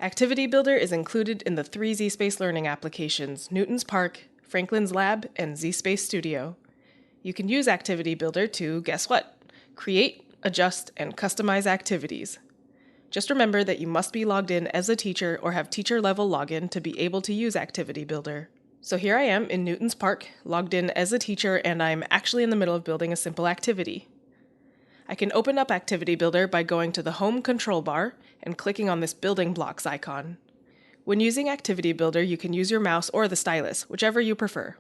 Activity Builder is included in the 3 zSpace learning applications, Newton's Park, Franklin's Lab, and zSpace Studio. You can use Activity Builder to, guess what? Create, adjust, and customize activities. Just remember that you must be logged in as a teacher or have teacher-level login to be able to use Activity Builder. So here I am in Newton's Park, logged in as a teacher, and I'm actually in the middle of building a simple activity. I can open up Activity Builder by going to the Home control bar and clicking on this building blocks icon. When using Activity Builder, you can use your mouse or the stylus, whichever you prefer.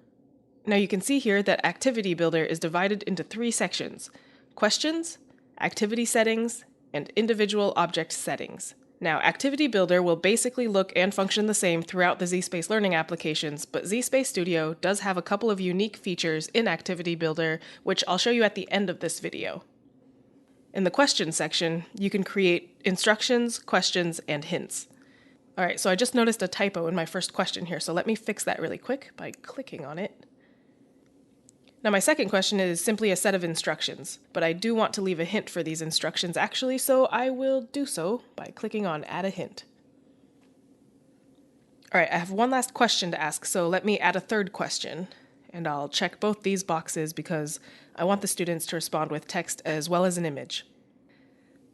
Now you can see here that Activity Builder is divided into 3 sections: Questions, Activity Settings, and Individual Object Settings. Now, Activity Builder will basically look and function the same throughout the zSpace learning applications, but zSpace Studio does have a couple of unique features in Activity Builder, which I'll show you at the end of this video. In the Questions section, you can create instructions, questions, and hints. Alright, so I just noticed a typo in my first question here, so let me fix that really quick by clicking on it. Now my second question is simply a set of instructions, but I do want to leave a hint for these instructions actually, so I will do so by clicking on Add a Hint. Alright, I have one last question to ask, so let me add a third question. And I'll check both these boxes because I want the students to respond with text as well as an image.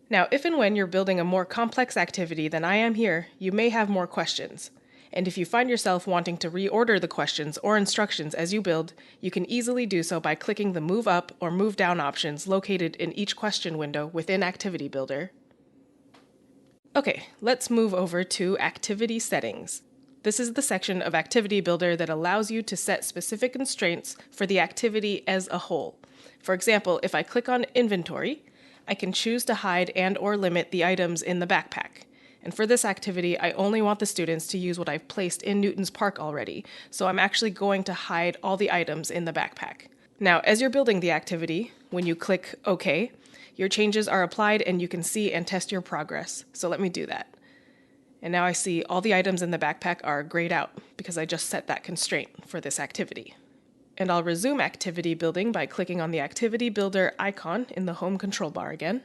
Now, if and when you're building a more complex activity than I am here, you may have more questions. And if you find yourself wanting to reorder the questions or instructions as you build, you can easily do so by clicking the Move Up or Move Down options located in each question window within Activity Builder. Okay, let's move over to Activity Settings. This is the section of Activity Builder that allows you to set specific constraints for the activity as a whole. For example, if I click on Inventory, I can choose to hide and/or limit the items in the backpack. And for this activity, I only want the students to use what I've placed in Newton's Park already, so I'm actually going to hide all the items in the backpack. Now, as you're building the activity, when you click OK, your changes are applied and you can see and test your progress. So let me do that. And now I see all the items in the backpack are grayed out because I just set that constraint for this activity. And I'll resume activity building by clicking on the Activity Builder icon in the Home control bar again.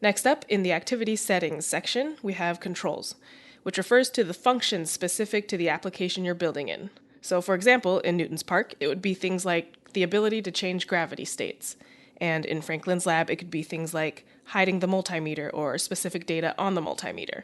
Next up, in the Activity Settings section, we have Controls, which refers to the functions specific to the application you're building in. So for example, in Newton's Park, it would be things like the ability to change gravity states. And in Franklin's Lab, it could be things like hiding the multimeter or specific data on the multimeter.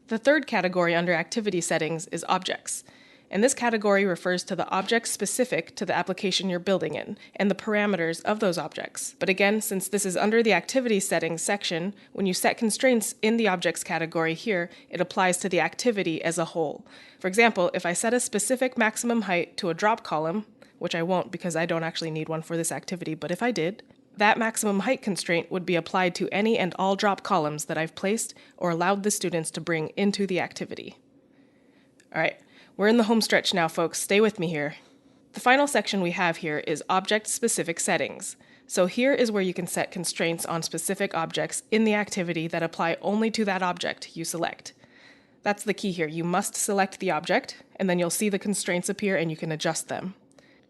The third category under Activity Settings is Objects. And this category refers to the objects specific to the application you're building in, and the parameters of those objects. But again, since this is under the Activity Settings section, when you set constraints in the Objects category here, it applies to the activity as a whole. For example, if I set a specific maximum height to a drop column, which I won't because I don't actually need one for this activity, but if I did, that maximum height constraint would be applied to any and all drop columns that I've placed or allowed the students to bring into the activity. Alright. We're in the home stretch now, folks. Stay with me here. The final section we have here is Object-Specific Settings. So here is where you can set constraints on specific objects in the activity that apply only to that object you select. That's the key here. You must select the object, and then you'll see the constraints appear and you can adjust them.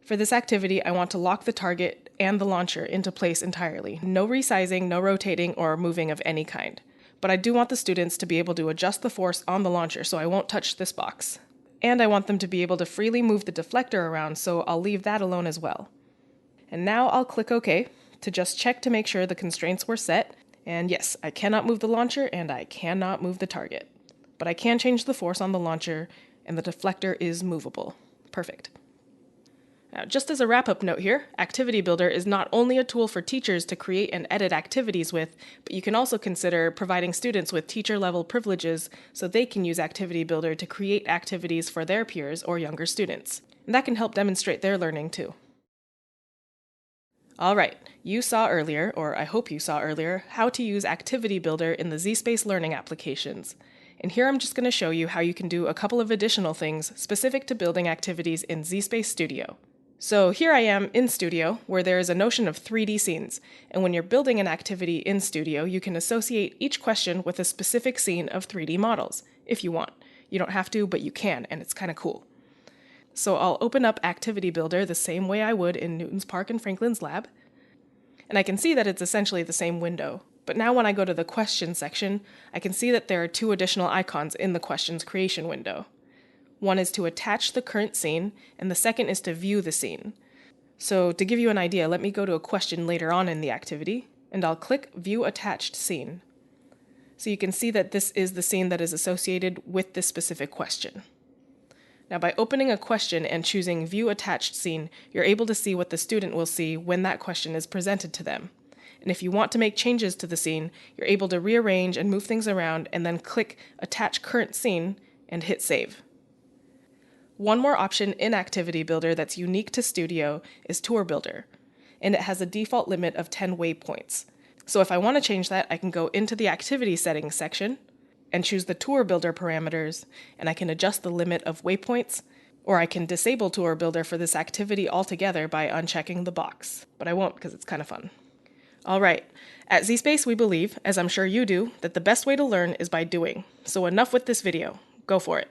For this activity, I want to lock the target and the launcher into place entirely. No resizing, no rotating, or moving of any kind. But I do want the students to be able to adjust the force on the launcher, so I won't touch this box. And I want them to be able to freely move the deflector around, so I'll leave that alone as well. And now I'll click OK to just check to make sure the constraints were set. And yes, I cannot move the launcher and I cannot move the target. But I can change the force on the launcher and the deflector is movable. Perfect. Now, just as a wrap-up note here, Activity Builder is not only a tool for teachers to create and edit activities with, but you can also consider providing students with teacher-level privileges so they can use Activity Builder to create activities for their peers or younger students. And that can help demonstrate their learning too. Alright, you saw earlier, or I hope you saw earlier, how to use Activity Builder in the zSpace learning applications. And here I'm just going to show you how you can do a couple of additional things specific to building activities in zSpace Studio. So here I am in Studio, where there is a notion of 3D scenes, and when you're building an activity in Studio, you can associate each question with a specific scene of 3D models, if you want. You don't have to, but you can, and it's kind of cool. So I'll open up Activity Builder the same way I would in Newton's Park and Franklin's Lab, and I can see that it's essentially the same window. But now when I go to the question section, I can see that there are two additional icons in the questions creation window. One is to attach the current scene, and the second is to view the scene. So to give you an idea, let me go to a question later on in the activity, and I'll click View Attached Scene. So you can see that this is the scene that is associated with this specific question. Now by opening a question and choosing View Attached Scene, you're able to see what the student will see when that question is presented to them. And if you want to make changes to the scene, you're able to rearrange and move things around and then click Attach Current Scene and hit Save. One more option in Activity Builder that's unique to Studio is Tour Builder, and it has a default limit of 10 waypoints. So if I want to change that, I can go into the Activity Settings section and choose the Tour Builder parameters, and I can adjust the limit of waypoints, or I can disable Tour Builder for this activity altogether by unchecking the box. But I won't because it's kind of fun. All right, at ZSpace we believe, as I'm sure you do, that the best way to learn is by doing. So enough with this video. Go for it.